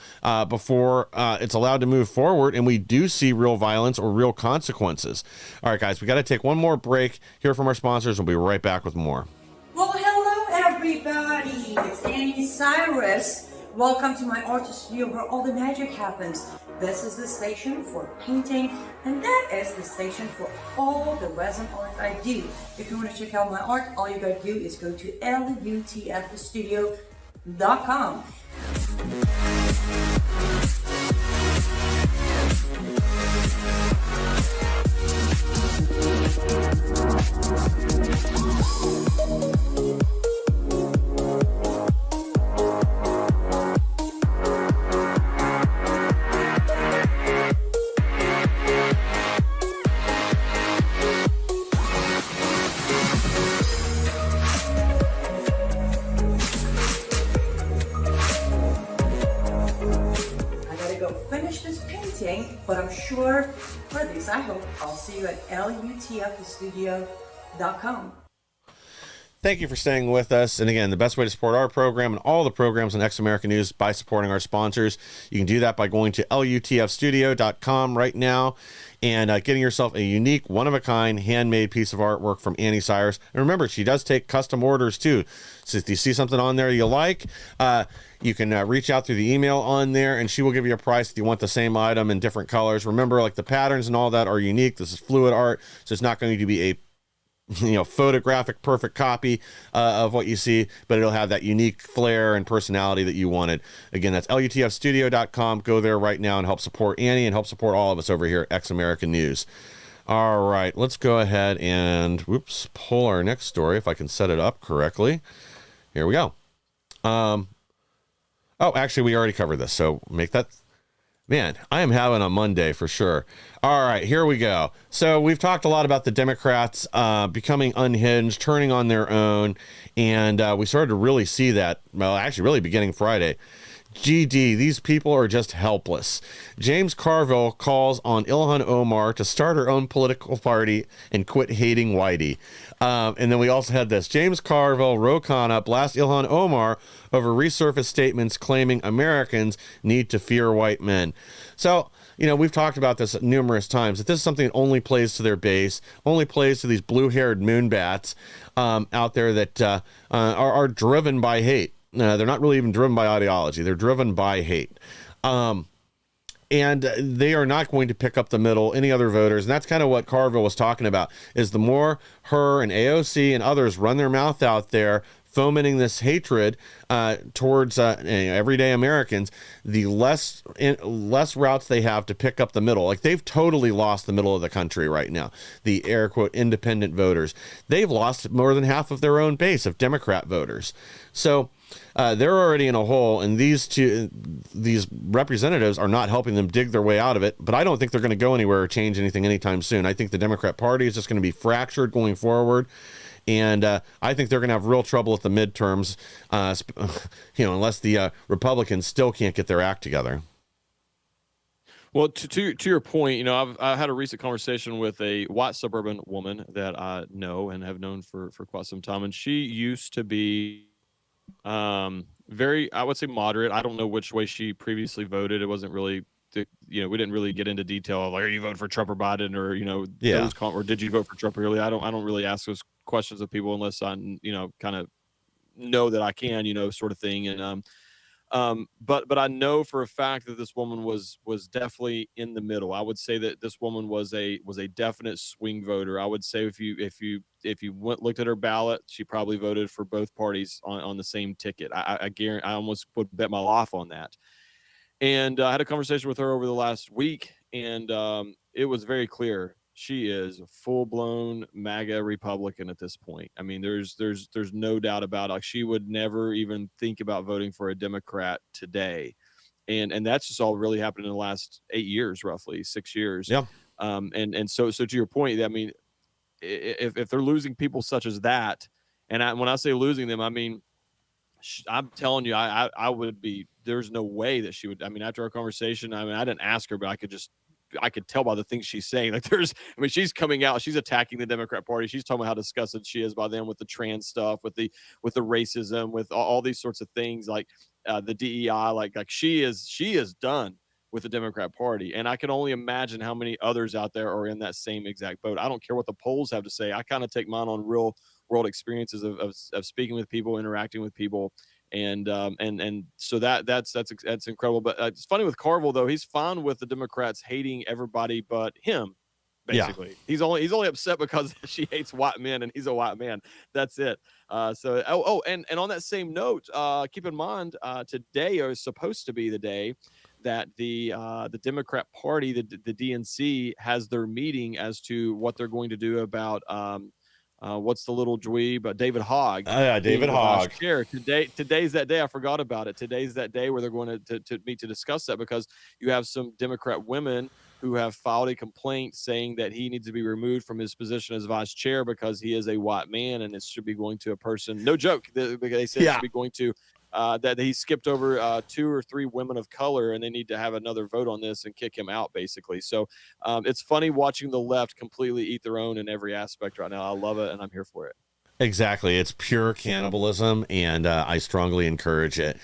before it's allowed to move forward and we do see real violence or real consequences. All right, guys, we got to take one more break, hear from our sponsors. We'll be right back with more. Well, hello, everybody. It's Annie Cyrus. Welcome to my art studio where all the magic happens. This is the station for painting, and that is the station for all the resin art I do. If you want to check out my art, all you gotta do is go to lutfstudio.com. But I'm sure for this, I hope I'll see you at lutfstudio.com. Thank you for staying with us. And again, the best way to support our program and all the programs on Ex American News by supporting our sponsors. You can do that by going to lutfstudio.com right now and getting yourself a unique, one-of-a-kind, handmade piece of artwork from Annie Cyrus. And remember, she does take custom orders too. So if you see something on there you like, you can reach out through the email on there and she will give you a price if you want the same item in different colors. Remember, like the patterns and all that are unique. This is fluid art, so it's not going to be a photographic perfect copy of what you see, but it'll have that unique flair and personality that you wanted. Again, that's lutfstudio.com. Go there right now and help support Annie and help support all of us over here at Ex American News. All right, let's go ahead and pull our next story if I can set it up correctly. Here we go. Oh, actually, we already covered this, so make that. Man, I am having a Monday for sure. All right, here we go. So we've talked a lot about the Democrats becoming unhinged, turning on their own, and we started to really see that, well, actually really beginning Friday. GD, these people are just helpless. James Carville calls on Ilhan Omar to start her own political party and quit hating Whitey. And then we also had this. James Carville, Ro Khanna blast Ilhan Omar over resurfaced statements claiming Americans need to fear white men. So, we've talked about this numerous times, that this is something that only plays to their base, only plays to these blue-haired moonbats out there that are driven by hate. They're not really even driven by ideology. They're driven by hate. And they are not going to pick up the middle, any other voters. And that's kind of what Carville was talking about, is the more her and AOC and others run their mouth out there fomenting this hatred towards everyday Americans, the less routes they have to pick up the middle. Like, they've totally lost the middle of the country right now. The air quote independent voters, they've lost more than half of their own base of Democrat voters. So they're already in a hole, and these representatives are not helping them dig their way out of it. But I don't think they're going to go anywhere or change anything anytime soon. I think the Democrat Party is just going to be fractured going forward. And I think they're going to have real trouble at the midterms, unless the Republicans still can't get their act together. Well, to your point, I had a recent conversation with a white suburban woman that I know and have known for quite some time, and she used to be very, I would say, moderate. I don't know which way she previously voted. It wasn't really, we didn't really get into detail of, like, are you voting for Trump or Biden, or or did you vote for Trump early? I don't really ask those questions of people unless I kind of know that I can, sort of thing. And but I know for a fact that this woman was definitely in the middle. I would say that this woman was a definite swing voter. I would say if you looked at her ballot, she probably voted for both parties on the same ticket. I guarantee, I almost would bet my life on that. And I had a conversation with her over the last week, and it was very clear she is a full-blown MAGA Republican at this point. I mean, there's no doubt about it. Like, she would never even think about voting for a Democrat today. And that's just all really happened in the last 8 years, roughly 6 years. Yeah. And so to your point, I mean, if they're losing people such as that, and when I say losing them, I mean, I'm telling you, I would be, there's no way that she would, I mean, after our conversation, I mean, I didn't ask her, but I could tell by the things she's saying. Like, she's coming out, she's attacking the Democrat Party. She's talking about how disgusted she is by them with the trans stuff, with the racism, with all these sorts of things, like the DEI, like she is done with the Democrat Party. And I can only imagine how many others out there are in that same exact boat. I don't care what the polls have to say. I kind of take mine on real world experiences of speaking with people, interacting with people. And so that's incredible. But it's funny with Carville, though. He's fine with the Democrats hating everybody but him. Basically, yeah. He's only upset because she hates white men, and he's a white man. That's it. And on that same note, keep in mind, today is supposed to be the day that the Democrat Party, the DNC, has their meeting as to what they're going to do about what's the little dweeb, David Hogg. David Hogg. Chair. Today's that day. I forgot about it. Today's that day where they're going to meet to discuss that, because you have some Democrat women who have filed a complaint saying that he needs to be removed from his position as vice chair because he is a white man, and it should be going to a person. No joke. They said it should be going to that he skipped over 2 or 3 women of color, and they need to have another vote on this and kick him out, basically. So it's funny watching the left completely eat their own in every aspect right now. I love it, and I'm here for it. Exactly. It's pure cannibalism, and I strongly encourage it.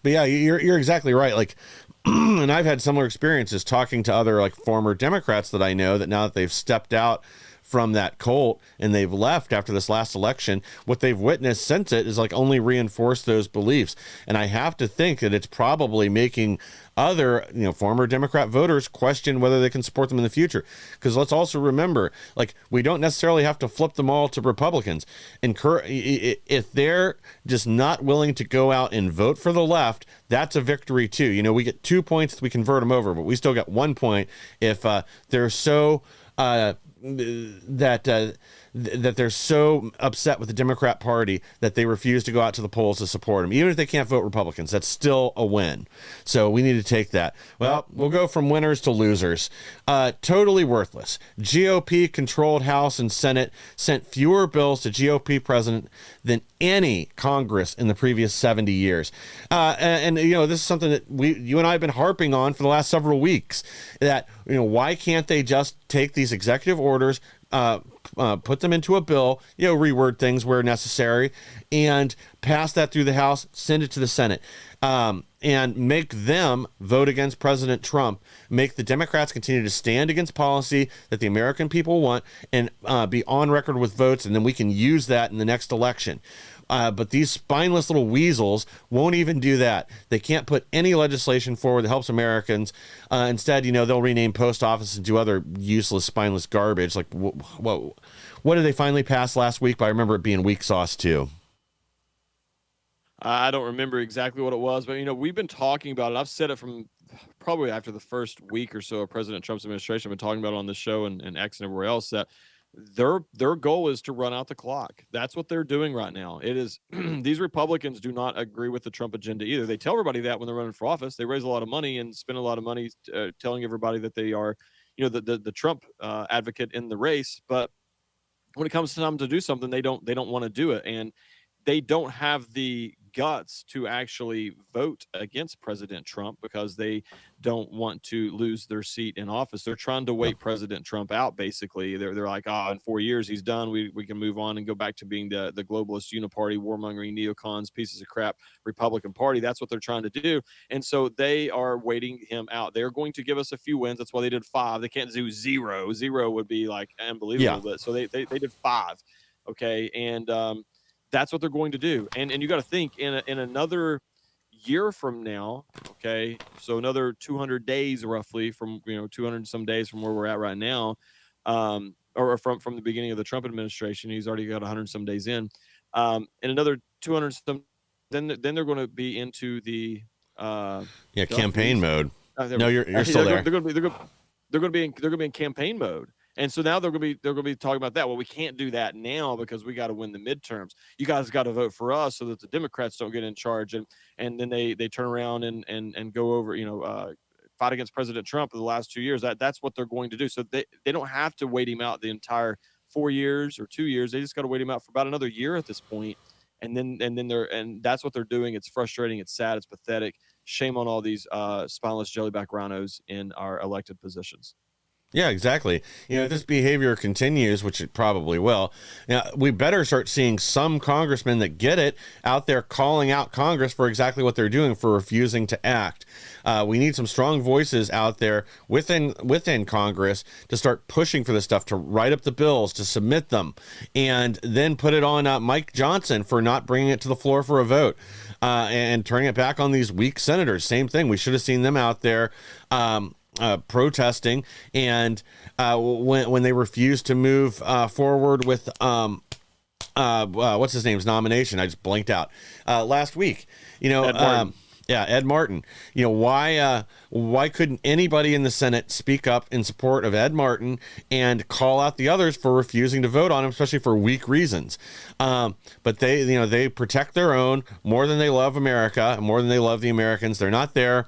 But yeah, you're exactly right. Like, and I've had similar experiences talking to other, like, former Democrats that I know, that now that they've stepped out from that cult and they've left after this last election, what they've witnessed since it is, like, only reinforced those beliefs. And I have to think that it's probably making other, former Democrat voters question whether they can support them in the future. Because let's also remember, like, we don't necessarily have to flip them all to Republicans. If they're just not willing to go out and vote for the left, that's a victory too. We get 2 points if we convert them over, but we still got 1 point if they're so that they're so upset with the Democrat Party that they refuse to go out to the polls to support them. Even if they can't vote Republicans, that's still a win. So we need to take that. Well, we'll go from winners to losers. Totally worthless. GOP-controlled House and Senate sent fewer bills to GOP president than any Congress in the previous 70 years. And this is something that you and I have been harping on for the last several weeks, that, why can't they just take these executive orders, put them into a bill, reword things where necessary, and pass that through the House, send it to the Senate, and make them vote against President Trump, make the Democrats continue to stand against policy that the American people want, and be on record with votes, and then we can use that in the next election. But these spineless little weasels won't even do that. They can't put any legislation forward that helps Americans. Instead, they'll rename post office and do other useless, spineless garbage. Like, what did they finally pass last week? But I remember it being weak sauce too. I don't remember exactly what it was, but we've been talking about it. I've said it from probably after the first week or so of President Trump's administration. I've been talking about it on this show and X and everywhere else that their goal is to run out the clock. That's what they're doing right now. It is these Republicans do not agree with the Trump agenda either. They tell everybody that when they're running for office, they raise a lot of money and spend a lot of money telling everybody that they are, the Trump advocate in the race. But when it comes to time to do something, they don't want to do it, and they don't have the guts to actually vote against President Trump because they don't want to lose their seat in office. They're trying to wait President Trump out. Basically, they're like, in 4 years he's done. We can move on and go back to being the globalist uniparty, warmongering neocons, pieces of crap Republican Party. That's what they're trying to do, and so they are waiting him out. They're going to give us a few wins. That's why they did 5. They can't do 0. 0 would be like unbelievable. Yeah. But so they did 5. Okay, and that's what they're going to do. And you got to think in another year from now, okay, so another 200 days roughly from 200 and some days from where we're at right now, or from the beginning of the Trump administration. He's already got 100 some days in. In another 200 some, then they're going to be into the campaign mode. No, you're still there. They're going to be in campaign mode. And so now they're going to be talking about that. Well, we can't do that now because we got to win the midterms. You guys got to vote for us so that the Democrats don't get in charge. And then they turn around and go over, fight against President Trump for the last 2 years. That's what they're going to do. So they don't have to wait him out the entire 4 years or 2 years. They just got to wait him out for about another year at this point. And then that's what they're doing. It's frustrating. It's sad. It's pathetic. Shame on all these spineless jellyback rhinos in our elected positions. Yeah, exactly. If this behavior continues, which it probably will, we better start seeing some congressmen that get it out there calling out Congress for exactly what they're doing, for refusing to act. We need some strong voices out there within Congress to start pushing for this stuff, to write up the bills, to submit them, and then put it on Mike Johnson for not bringing it to the floor for a vote, and turning it back on these weak senators. Same thing. We should have seen them out there protesting, and when they refused to move forward with what's his name's nomination, I just blanked out last week. Ed Martin. Ed Martin. Why couldn't anybody in the Senate speak up in support of Ed Martin and call out the others for refusing to vote on him, especially for weak reasons? But they protect their own more than they love America, more than they love the Americans. They're not there.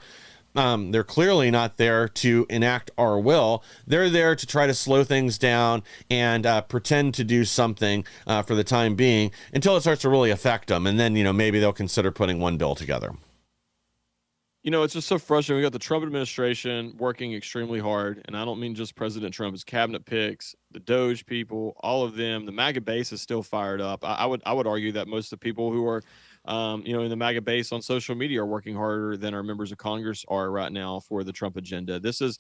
They're clearly not there to enact our will. They're there to try to slow things down and pretend to do something for the time being until it starts to really affect them. And then, maybe they'll consider putting one bill together. It's just so frustrating. We got the Trump administration working extremely hard. And I don't mean just President Trump, his cabinet picks, the Doge people, all of them. The MAGA base is still fired up. I would argue that most of the people who are in the MAGA base on social media are working harder than our members of Congress are right now for the Trump agenda. This is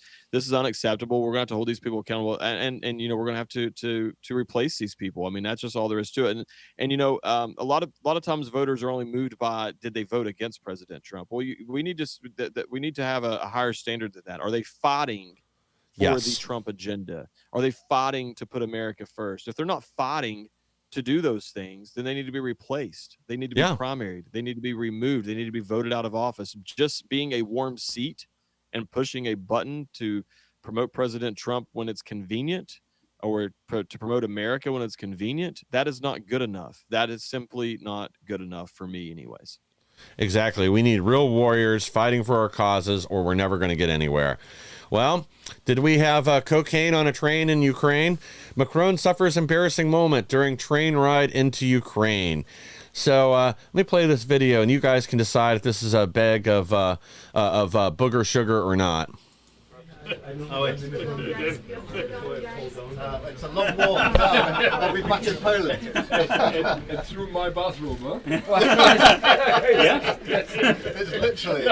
unacceptable. We're going to have to hold these people accountable, and we're going to have to replace these people. I mean, that's just all there is to it. And a lot of times voters are only moved by, did they vote against President Trump? Well, we need to have a higher standard than that. Are they fighting for the Trump agenda? Are they fighting to put America first? If they're not fighting to do those things, then they need to be replaced. They need to be primaried. They need to be removed. They need to be voted out of office. Just being a warm seat and pushing a button to promote President Trump when it's convenient, or to promote America when it's convenient, that is not good enough. That is simply not good enough for me anyways. Exactly. We need real warriors fighting for our causes, or we're never going to get anywhere. Well, did we have cocaine on a train in Ukraine? Macron suffers embarrassing moment during train ride into Ukraine. So let me play this video, and you guys can decide if this is a bag of booger sugar or not. Oh, it's a long walk. I'll be back in Poland. And through my bathroom, huh? Yeah. It's literally.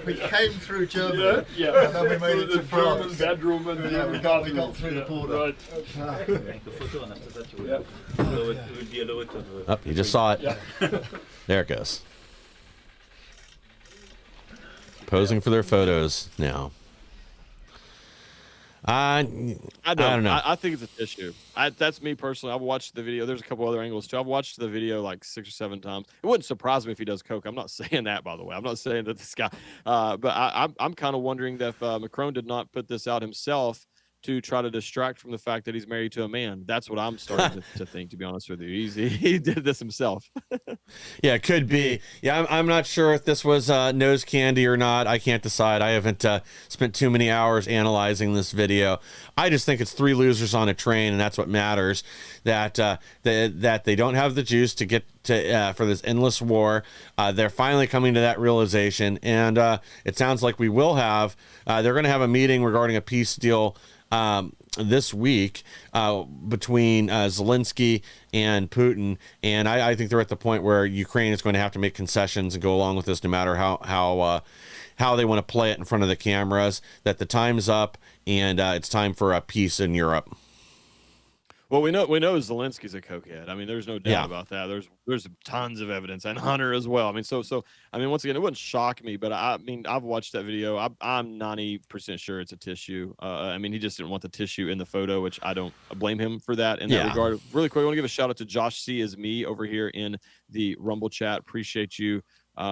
We came through Germany, and then we made it to France. German bedroom, and we got through the border. Oh, you just saw it. There it goes. Posing for their photos now. I don't know. I think it's a tissue. That's me personally. I've watched the video. There's a couple other angles too. I've watched the video like 6 or 7 times. It wouldn't surprise me if he does coke. I'm not saying that, by the way. I'm not saying that this guy. But I'm kind of wondering that if Macron did not put this out himself to try to distract from the fact that he's married to a man. That's what I'm starting to think, to be honest with you. He did this himself. Yeah, it could be. Yeah, I'm not sure if this was nose candy or not. I can't decide. I haven't spent too many hours analyzing this video. I just think it's 3 losers on a train, and that's what matters. That that they don't have the juice to get to for this endless war. They're finally coming to that realization, and it sounds like we will have. They're going to have a meeting regarding a peace deal this week between Zelensky and Putin, and I think they're at the point where Ukraine is going to have to make concessions and go along with this, no matter how they want to play it in front of the cameras. That the time's up, and it's time for a peace in Europe. Well, we know Zelensky's a cokehead. I mean, there's no doubt about that. There's tons of evidence, and Hunter as well. I mean, so I mean, once again, it wouldn't shock me, but I mean, I've watched that video. I'm 90% sure it's a tissue. I mean, he just didn't want the tissue in the photo, which I don't blame him for that in that regard. Really quick, I want to give a shout out to Josh C. is me over here in the Rumble chat. Appreciate you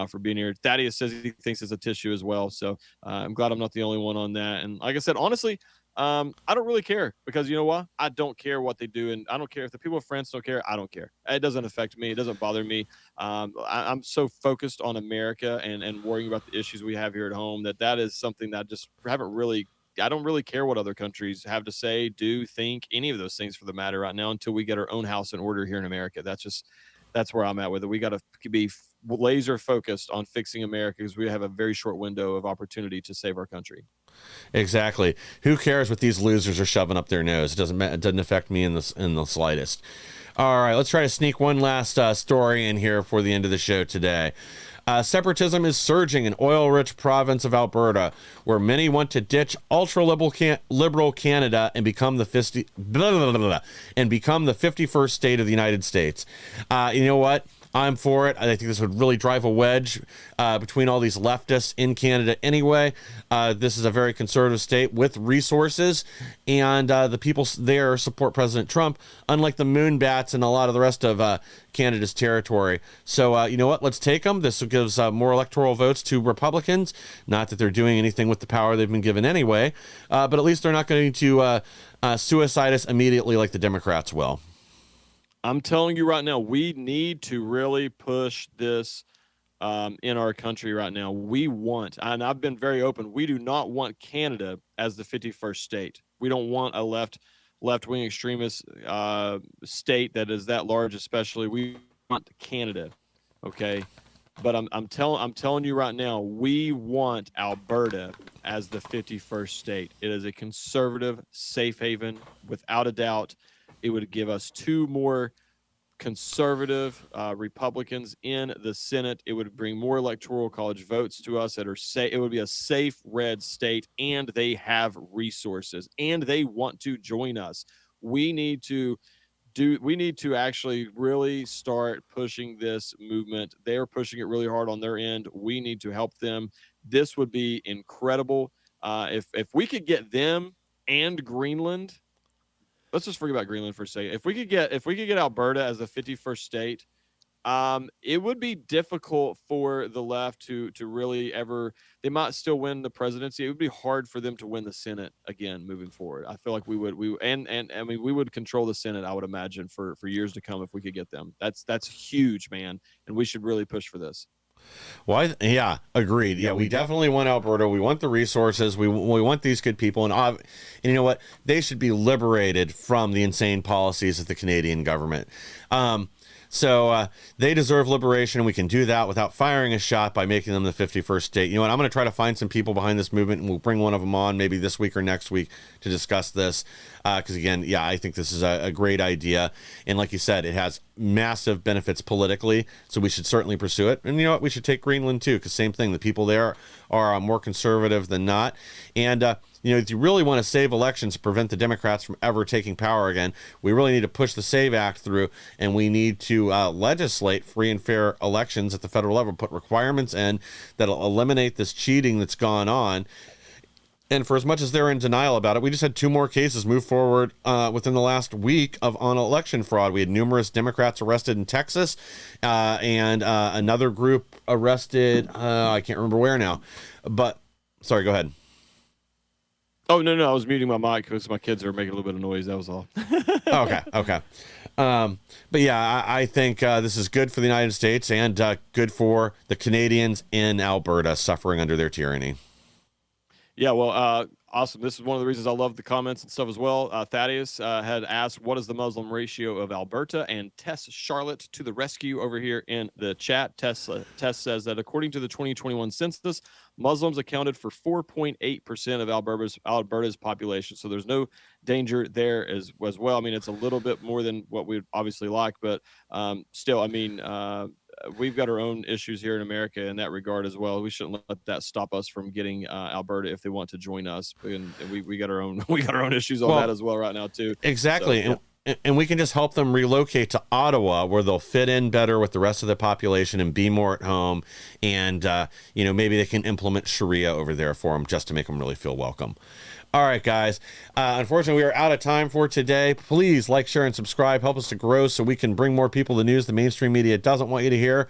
for being here. Thaddeus says he thinks it's a tissue as well. So I'm glad I'm not the only one on that. And like I said, honestly, I don't really care, because you know what? I don't care what they do, and I don't care if the people of France don't care. I don't care. It doesn't affect me. It doesn't bother me. I'm so focused on America and worrying about the issues we have here at home that is something that I don't really care what other countries have to say, do, think, any of those things for the matter right now, until we get our own house in order here in America. That's where I'm at with it. We got to be laser focused on fixing America, because we have a very short window of opportunity to save our country. Exactly. Who cares what these losers are shoving up their nose? It doesn't affect me in the slightest. All right, let's try to sneak one last story in here for the end of the show today. Separatism is surging in oil-rich province of Alberta, where many want to ditch ultra-liberal Canada and become the 51st state of the United States. You know what? I'm for it. I think this would really drive a wedge between all these leftists in Canada anyway. This is a very conservative state with resources, and the people there support President Trump, unlike the Moonbats and a lot of the rest of Canada's territory. So, you know what? Let's take them. This gives more electoral votes to Republicans. Not that they're doing anything with the power they've been given anyway, but at least they're not going to suicide us immediately like the Democrats will. I'm telling you right now, we need to really push this in our country right now. We want, and I've been very open, we do not want Canada as the 51st state. We don't want a left-wing extremist state that is that large, especially. We want Canada, okay? But I'm telling you right now, we want Alberta as the 51st state. It is a conservative safe haven, without a doubt. It would give us 2 more conservative Republicans in the Senate. It would bring more electoral college votes to us that are safe. It would be a safe red state, and they have resources, and they want to join us. We need to actually really start pushing this movement. They are pushing it really hard on their end. We need to help them. This would be incredible. If we could get them and Greenland. Let's just forget about Greenland for a second. If we could get Alberta as the 51st state, it would be difficult for the left to really ever. They might still win the presidency. It would be hard for them to win the Senate again moving forward. I feel like we would control the Senate, I would imagine, for years to come if we could get them. That's huge, man, and we should really push for this. Well, agreed. Yeah, we definitely want Alberta. We want the resources. We want these good people. And you know what? They should be liberated from the insane policies of the Canadian government. So they deserve liberation. We can do that without firing a shot by making them the 51st state. You know what? I'm going to try to find some people behind this movement, and we'll bring one of them on maybe this week or next week to discuss this. Because again, I think this is a great idea. And like you said, it has massive benefits politically. So we should certainly pursue it. And you know what? We should take Greenland too, because same thing. The people there are more conservative than not. And if you really want to save elections, prevent the Democrats from ever taking power again, we really need to push the SAVE Act through, and we need to legislate free and fair elections at the federal level, put requirements in that'll eliminate this cheating that's gone on. And for as much as they're in denial about it, we just had 2 more cases move forward within the last week on election fraud. We had numerous Democrats arrested in Texas and another group arrested. I can't remember where now, but sorry, go ahead. Oh, no, I was muting my mic because my kids are making a little bit of noise. That was all. Okay. But yeah, I think this is good for the United States and good for the Canadians in Alberta suffering under their tyranny. Yeah, well, awesome. This is one of the reasons I love the comments and stuff as well. Thaddeus had asked, what is the Muslim ratio of Alberta? And Tess Charlotte to the rescue over here in the chat. Tess says that according to the 2021 census, Muslims accounted for 4.8% of Alberta's population. So there's no danger there as well. I mean, it's a little bit more than what we'd obviously like, but still, I mean, we've got our own issues here in America in that regard as well. We shouldn't let that stop us from getting Alberta if they want to join us. And we got our own issues on that as well right now too. Exactly. So, and we can just help them relocate to Ottawa where they'll fit in better with the rest of the population and be more at home. And, maybe they can implement Sharia over there for them just to make them really feel welcome. All right, guys. Unfortunately, we are out of time for today. Please like, share, and subscribe. Help us to grow so we can bring more people the news the mainstream media doesn't want you to hear.